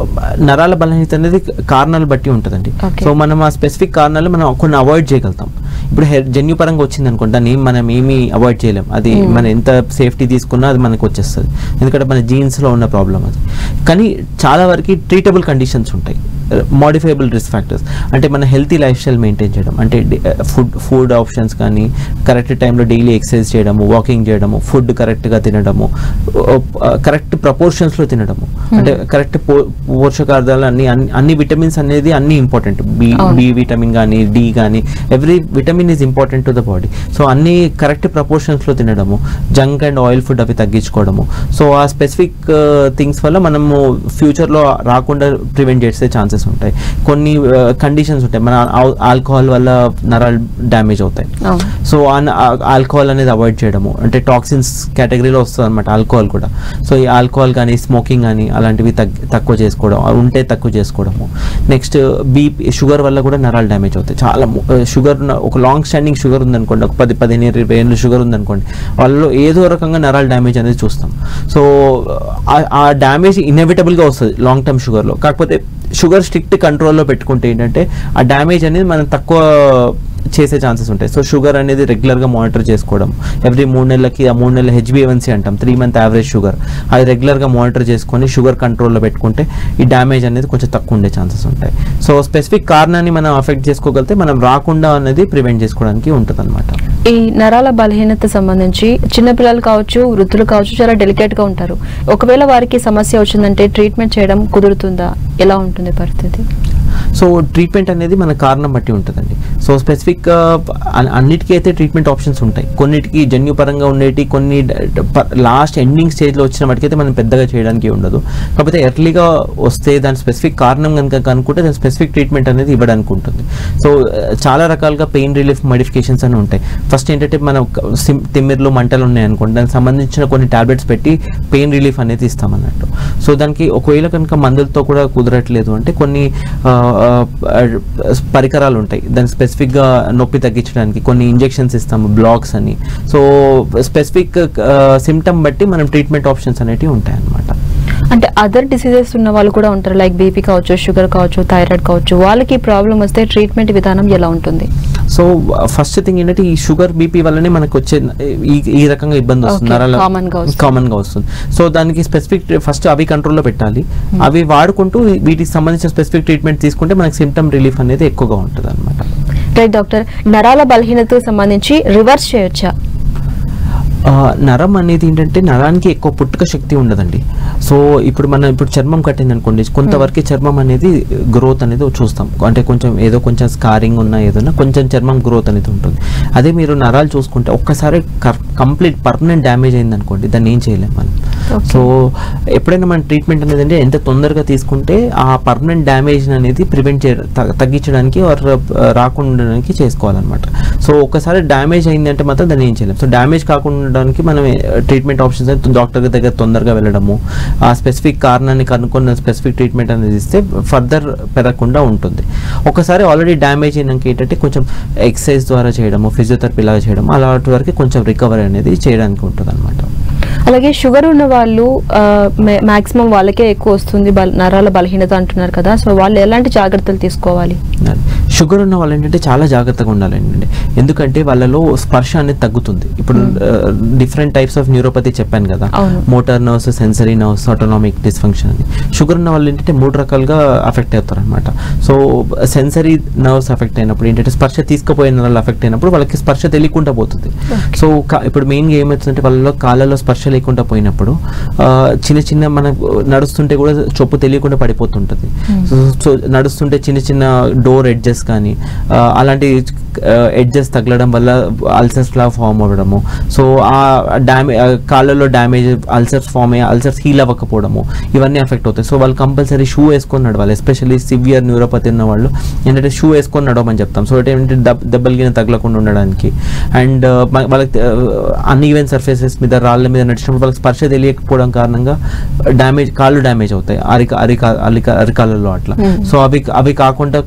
నరాల బలహీనత అనేది కారణాలు బట్టి ఉంటుందండి. సో మనం ఆ స్పెసిఫిక్ కారణాలు మనం కొన్ని అవాయిడ్ చేయగలుగుతాం. ఇప్పుడు జన్యుపరంగా వచ్చింది అనుకోండి, దాన్ని మనం ఏమీ అవాయిడ్ చేయలేం. అది మనం ఎంత సేఫ్టీ తీసుకున్నా అది మనకు వచ్చేస్తుంది, ఎందుకంటే మన జీన్స్లో ఉన్న ప్రాబ్లం అది. కానీ చాలా వరకు ట్రీటబుల్ కండిషన్స్ ఉంటాయి, మోడిఫైబుల్ రిస్క్ ఫ్యాక్టర్స్. అంటే మన హెల్తీ లైఫ్ స్టైల్ మెయింటైన్ చేయడం, అంటే ఫుడ్ ఆప్షన్స్ కానీ కరెక్ట్ టైంలో డైలీ ఎక్సర్సైజ్ చేయడము, వాకింగ్ చేయడము, ఫుడ్ కరెక్ట్గా తినడము, కరెక్ట్ ప్రపోర్షన్స్లో తినడము, అంటే కరెక్ట్ కరెక్ట్ పోషకార్థాలు అన్ని విటమిన్స్ అనేది అన్ని ఇంపార్టెంట్. బి విటమిన్ కానీ డి కానీ every vitamin is important to the body. So అన్ని కరెక్ట్ ప్రపోర్షన్స్లో తినడము, జంక్ అండ్ ఆయిల్ ఫుడ్ అవి తగ్గించుకోవడము. సో ఆ స్పెసిఫిక్ థింగ్స్ వల్ల మనము ఫ్యూచర్లో రాకుండా ప్రివెంట్ చేసే ఛాన్సెస్ ఉంటాయి. కొన్ని కండిషన్స్ ఉంటాయి, మన ఆల్కహాల్ వల్ల నరాలు డ్యామేజ్ అవుతాయి. సో ఆల్కహాల్ అనేది అవాయిడ్ చేయడము, అంటే టాక్సిన్స్ కేటగిరీలో వస్తుంది అనమాట ఆల్కహాల్ కూడా. సో ఈ ఆల్కహాల్ కానీ స్మోకింగ్ కానీ అలాంటివి తక్కువ చేసుకోవడం, ఉంటే తక్కువ చేసుకోవడము. నెక్స్ట్ షుగర్ వల్ల కూడా నరాలు డ్యామేజ్ అవుతాయి. చాలా షుగర్, ఒక లాంగ్ స్టాండింగ్ షుగర్ ఉందనుకోండి, ఒక 10-15-20 ఏళ్ళు షుగర్ ఉందనుకోండి, వాళ్ళలో ఏదో రకంగా నరాలు డ్యామేజ్ అనేది చూస్తాం. సో ఆ డ్యామేజ్ ఇన్ఎవిటబుల్గా వస్తుంది లాంగ్ టర్మ్ షుగర్లో. కాకపోతే షుగర్ స్ట్రిక్ట్ కంట్రోల్లో పెట్టుకుంటే ఏంటంటే ఆ డ్యామేజ్ అనేది మనం తక్కువ చేసే ఛాన్సెస్ ఉంటాయి. సో షుగర్ అనేది రెగ్యులర్గా మానిటర్ చేసుకోవడం, ఎవ్రీ 3 నెలలకి ఆ 3 నెలల HbA1c అంటాం, 3 మంత్ యావరేజ్ షుగర్, అది రెగ్యులర్గా మానిటర్ చేసుకొని షుగర్ కంట్రోల్లో పెట్టుకుంటే ఈ డ్యామేజ్ అనేది కొంచెం తక్కువ ఉండే ఛాన్సెస్ ఉంటాయి. సో స్పెసిఫిక్ కారణాన్ని మనం అఫెక్ట్ చేసుకోగలిగితే మనం రాకుండా అనేది ప్రివెంట్ చేసుకోవడానికి ఉంటుంది అనమాట. ఈ నరాల బలహీనత సంబంధించి చిన్నపిల్లలు కావచ్చు, వృద్ధులు కావచ్చు, చాలా డెలికేట్గా ఉంటారు. ఒకవేళ వారికి సమస్య వచ్చిందంటే ట్రీట్మెంట్ చేయడం కుదురుతుందా? ఎలా ఉంటుంది పరిస్థితి? సో ట్రీట్మెంట్ అనేది మన కారణం బట్టి ఉంటుందండి. సో స్పెసిఫిక్ అన్నిటికీ అయితే ట్రీట్మెంట్ ఆప్షన్స్ ఉంటాయి. కొన్నిటికి జన్యుపరంగా ఉండేటి, కొన్ని లాస్ట్ ఎండింగ్ స్టేజ్లో వచ్చిన వాటికైతే మనం పెద్దగా చేయడానికి ఉండదు. కాకపోతే ఎర్లీగా వస్తే దాని స్పెసిఫిక్ కారణం కనుక కనుక్కుంటే దాని స్పెసిఫిక్ ట్రీట్మెంట్ అనేది ఇవ్వడానికి ఉంటుంది. సో చాలా రకాలుగా పెయిన్ రిలీఫ్ మోడిఫికేషన్స్ అని ఉంటాయి. ఫస్ట్ ఏంటంటే మనం తిమ్మిర్లు మంటలు ఉన్నాయనుకోండి, దానికి సంబంధించిన కొన్ని టాబ్లెట్స్ పెట్టి పెయిన్ రిలీఫ్ అనేది ఇస్తామన్నట్టు. సో దానికి ఒకవేళ కనుక మందులతో కూడా కుదరట్లేదు అంటే కొన్ని పరికరాలు ఉంటాయి, దాని స్పెసిఫిక్గా నొప్పి తగ్గించడానికి కొన్ని ఇంజెక్షన్స్ ఇస్తాము, బ్లాక్స్ అని. సో స్పెసిఫిక్ సిమ్టమ్ బట్టి మనం ట్రీట్మెంట్ ఆప్షన్స్ అనేవి ఉంటాయి అన్నమాట. అంటే అదర్ డిసీజెస్ ఉన్న వాళ్ళు కూడా ఉంటారు, లైక్ బీపీ కావచ్చు, షుగర్ కావచ్చు, థైరాయిడ్ కావచ్చు, వాళ్ళకి ప్రాబ్లం వస్తే ట్రీట్మెంట్ విధానం ఎలా ఉంటుంది? సో ఫస్ట్ థింగ్ ఏంటంటే ఈ షుగర్ బీపీ వల్లనే మనకు వచ్చే ఈ రకంగా ఇబ్బంది వస్తుంది, కామన్గా వస్తుంది. సో దానికి స్పెసిఫిక్ ఫస్ట్ అవి కంట్రోల్లో పెట్టాలి. అవి వాడుకుంటూ వీటికి సంబంధించిన స్పెసిఫిక్ ట్రీట్మెంట్ తీసుకుంటే మనకి సిమ్టమ్ రిలీఫ్ అనేది ఎక్కువగా ఉంటుంది అనమాట. రైట్ డాక్టర్, నరాల బలహీనతకు సంబంధించి రివర్స్ చేయొచ్చా? నరం అనేది ఏంటంటే నరానికి ఎక్కువ పుట్టుక శక్తి ఉండదండి. సో ఇప్పుడు చర్మం కట్టింది అనుకోండి, కొంతవరకు చర్మం అనేది గ్రోత్ అనేది చూస్తాం, అంటే కొంచెం స్కారింగ్ ఉన్నా ఏదైనా కొంచెం చర్మం గ్రోత్ అనేది ఉంటుంది. అదే మీరు నరాలు చూసుకుంటే ఒక్కసారి కంప్లీట్ పర్మనెంట్ డ్యామేజ్ అయింది అనుకోండి, దాన్ని ఏం చేయలేము మనం. సో ఎప్పుడైనా మన ట్రీట్మెంట్ అనేది అంటే ఎంత తొందరగా తీసుకుంటే ఆ పర్మనెంట్ డ్యామేజ్ అనేది ప్రివెంట్ తగ్గించడానికి రాకుండా ఉండడానికి చేసుకోవాలన్నమాట. సో ఒక్కసారి డ్యామేజ్ అయింది అంటే మాత్రం దాన్ని ఏం చేయలేము. సో డ్యామేజ్ కాకుండా మనం ట్రీట్మెంట్ ఆప్షన్స్ డాక్టర్ దగ్గర తొందరగా వెళ్ళడము, ఆ స్పెసిఫిక్ కారణాన్ని కనుక్కున్న స్పెసిఫిక్ ట్రీట్మెంట్ అనేది ఇస్తే ఫర్దర్ పెరగకుండా ఉంటుంది. ఒకసారి ఆల్రెడీ డ్యామేజ్ అయినాక ఏంటంటే కొంచెం ఎక్సర్సైజ్ ద్వారా చేయడము, ఫిజియోథెరపీ లాగా చేయడం, అలాంటి వరకు కొంచెం రికవరీ అనేది చేయడానికి ఉంటుంది అనమాట. అలాగే షుగర్ ఉన్న వాళ్ళు మాక్సిమం వాళ్ళకే ఎక్కువ వస్తుంది నరాల బలహీనత అంటున్నారు కదా, సో వాళ్ళు ఎలాంటి జాగ్రత్తలు తీసుకోవాలి? షుగర్ ఉన్న వాళ్ళు ఏంటంటే చాలా జాగ్రత్తగా ఉండాలండి, ఎందుకంటే వాళ్ళలో స్పర్శ అనేది తగ్గుతుంది. ఇప్పుడు డిఫరెంట్ టైప్స్ ఆఫ్ న్యూరోపతి చెప్పాను కదా, motor nerves, sensory nerves, autonomic dysfunction అని. షుగర్ ఉన్న వాళ్ళు ఏంటంటే 3 రకాలుగా అఫెక్ట్ అవుతారు అనమాట. సో సెన్సరీ నర్వ్స్ అఫెక్ట్ అయినప్పుడు ఏంటంటే స్పర్శ తీసుకుపోయే నరాలు అఫెక్ట్ అయినప్పుడు వాళ్ళకి స్పర్శ తెలియకుండా పోతుంది. సో ఇప్పుడు మెయిన్గా ఏమవుతుందంటే వాళ్ళలో కాళ్ళలో స్పర్శ లేకుండా పోయినప్పుడు చిన్న మన నడుస్తుంటే కూడా చొప్పు తెలియకుండా పడిపోతుంటుంది. సో నడుస్తుంటే చిన్న డోర్ ఎడ్జెస్ కానీ అలాంటి ఎడ్జెస్ తగలడం వల్ల అల్సర్స్ లా ఫామ్ అవ్వడము, సో ఆ కాళ్ళలో డ్యామేజ్, అల్సర్స్ ఫామ్ అయ్యి అల్సర్స్ హీల్ అవ్వకపోవడము, ఇవన్నీ ఎఫెక్ట్ అవుతాయి. సో వాళ్ళు కంపల్సరీ షూ వేసుకొని నడవాలి. ఎస్పెషల్లీ సివియర్ న్యూరోపతి ఉన్న వాళ్ళు ఏంటంటే షూ వేసుకొని నడవమని చెప్తాం. సో ఏంటంటే దెబ్బలు తగలకుండా ఉండడానికి. అండ్ వాళ్ళకి అన్ఈవెన్ సర్ఫేసెస్ మీద, రాళ్ళ మీద నడిచినప్పుడు వాళ్ళకి స్పర్శ తెలియకపోవడం కారణంగా కాళ్ళు డ్యామేజ్ అవుతాయి, అరికాళ్ళలో అట్లా. సో అవి కాకుండా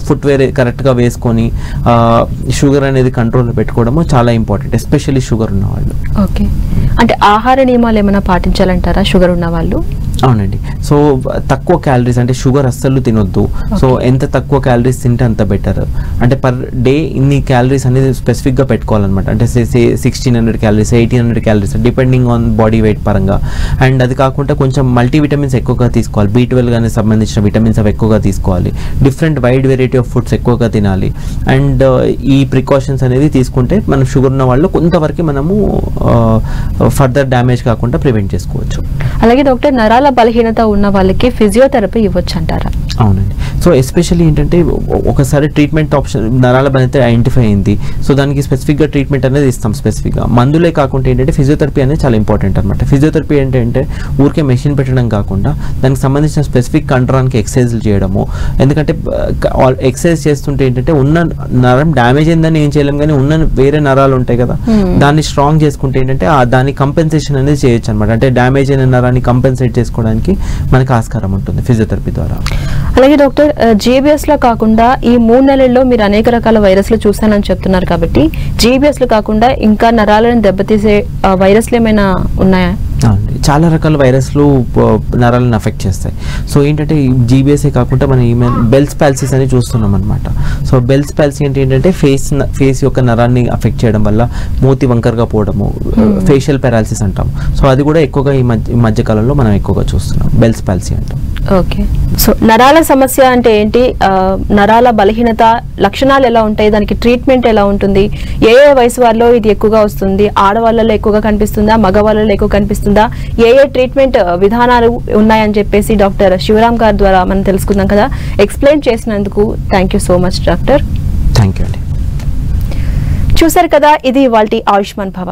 ఫుట్వేర్ కరెక్ట్గా వేసుకొని షుగర్ అనేది కంట్రోల్లో పెట్టుకోవడము చాలా ఇంపార్టెంట్, ఎస్పెషల్లీ షుగర్ ఉన్న వాళ్ళు. ఓకే, అంటే ఆహార నియమాలు ఏమైనా పాటించాలంటారా షుగర్ ఉన్న వాళ్ళు? అవునండి. సో తక్కువ క్యాలరీస్, అంటే షుగర్ అస్సలు తినొద్దు. సో ఎంత తక్కువ క్యాలరీస్ తింటే అంత బెటర్. అంటే పర్ డే ఇన్ని క్యాలరీస్ అనేది స్పెసిఫిక్గా పెట్టుకోవాలన్నమాట. అంటే 1600 calories, 1800 calories depending on body weight పరంగా. అండ్ అది కాకుండా కొంచెం మల్టీవిటమిన్స్ ఎక్కువగా తీసుకోవాలి, B12 కానీ సంబంధించిన విటమిన్స్ అవి ఎక్కువగా తీసుకోవాలి. Different wide variety of foods ఎక్కువగా తినాలి. అండ్ ఈ ప్రికాషన్స్ అనేది తీసుకుంటే మనం షుగర్ ఉన్న వాళ్ళు కొంతవరకు మనము ఫర్దర్ డ్యామేజ్ కాకుండా ప్రివెంట్ చేసుకోవచ్చు. అలాగే డాక్టర్, నరాల నరాల బలహీనత ఉన్న వాళ్ళకి ఫిజియోథెరపీ ఇవ్వచ్చు అంటారా? అవునండి. సో ఎస్పెషల్లీ ఏంటంటే ఒకసారి ట్రీట్మెంట్ ఆప్షన్ నరాల బలహీనత ఐడెంటిఫై అయింది, సో దానికి స్పెసిఫిక్గా ట్రీట్మెంట్ అనేది ఇస్తాం. స్పెసిఫిక్గా మందులే కాకుండా ఏంటంటే ఫిజియోథెరపీ అనేది చాలా ఇంపార్టెంట్ అనమాట. ఫిజియోథెరపీ ఏంటంటే ఊరికే మెషిన్ పెట్టడం కాకుండా దానికి సంబంధించిన స్పెసిఫిక్ కండరానికి ఎక్సర్సైజ్లు చేయడము. ఎందుకంటే ఎక్సర్సైజ్ చేస్తుంటే ఏంటంటే ఉన్న నరం డ్యామేజ్ అయిందని ఏం చేయలేం, కానీ ఉన్న వేరే నరాలు ఉంటాయి కదా, దాన్ని స్ట్రాంగ్ చేసుకుంటే ఏంటంటే దాని కంపెన్సేషన్ అనేది చేయొచ్చు అనమాట. అంటే డ్యామేజ్ అయిన నరాన్ని కంపెన్సేట్ చేసుకోవడానికి మనకు ఆస్కారం ఉంటుంది ఫిజియోథెరపీ ద్వారా. అలాగే డాక్టర్, జీబీఎస్ లో కాకుండా ఈ 3 నెలల్లో మీరు అనేక రకాల వైరస్లు చూసానని చెప్తున్నారు కాబట్టి జీబీఎస్ లో కాకుండా ఇంకా నరాలను దెబ్బతీసే వైరస్లు ఏమైనా ఉన్నాయా? చాలా రకాల వైరస్లు నరాలను అఫెక్ట్ చేస్తాయి. సో ఏంటంటే జీబీఎస్ఏ కాకుండా మనం బెల్స్ పాల్సీస్ అని చూస్తున్నాం అనమాట. సో బెల్స్ పాల్సీ ఏంటంటే ఫేస్ యొక్క నరాన్ని అఫెక్ట్ చేయడం వల్ల మూతి వంకరగా పోవడము, ఫేషియల్ పెరాలసిస్ అంటాం. సో అది కూడా ఎక్కువగా ఈ మధ్య కాలంలో మనం ఎక్కువగా చూస్తున్నాం, బెల్స్ పాల్సీ అంటాం. ఓకే. సో నరాల సమస్య అంటే ఏంటి, నరాల బలహీనత లక్షణాలు ఎలా ఉంటాయి, దానికి ట్రీట్మెంట్ ఎలా ఉంటుంది, ఏ వయసు వారిలో ఇది ఎక్కువగా వస్తుంది, ఆడవాళ్ళలో ఎక్కువగా కనిపిస్తుందా, మగవాళ్ళలో ఎక్కువ కనిపిస్తుందా, ఏ ట్రీట్మెంట్ విధానాలు ఉన్నాయని చెప్పేసి డాక్టర్ శివరామ్ గారి ద్వారా మనం తెలుసుకుందాం కదా. ఎక్స్ప్లెయిన్ చేసినందుకు thank you so much doctor. Thank you అండి. చూసారు కదా, ఇది ఇవాల్టి ఆయుష్మాన్ భవ.